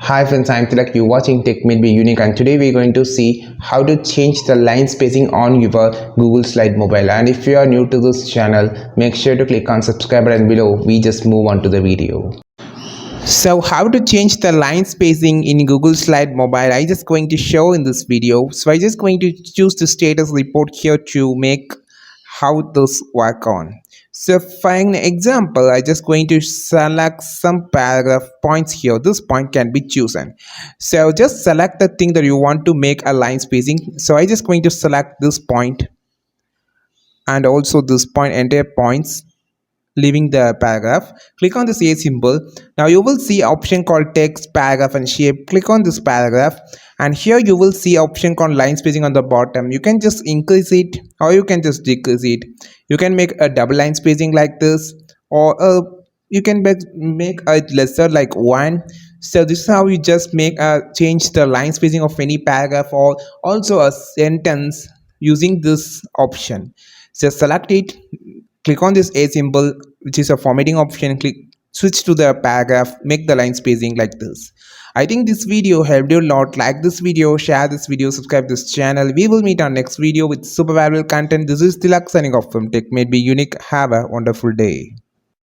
Hi friends, I'm Tilak. You're watching Tech Made Be Unique, and today we're going to see how to change the line spacing on your Google Slide mobile. And if you are new to this channel, make sure to click on subscribe and below. We just move on to the video. So how to change the line spacing in Google Slide mobile, I just going to show in this video. So I just going to choose the status report here to make how this work on. So for an example, I just going to select some paragraph points here. This point can be chosen. So just select the thing that you want to make a line spacing. So I just going to select this point and also this point, entire points, leaving the paragraph. Click on this A symbol. Now you will see option called text, paragraph and shape. Click on this paragraph, and here you will see option called line spacing on the bottom. You can just increase it or you can just decrease it. You can make a double line spacing like this, or you can make it lesser like 1. So this is how you just make change the line spacing of any paragraph or also a sentence using this option. Just select it, click on this A symbol, which is a formatting option. Click switch to the paragraph, make the line spacing like this. I think this video helped you a lot. Like this video, share this video, subscribe this channel. We will meet on next video with super valuable content. This is Tilak signing off from Tech Made Be Unique. Have a wonderful day.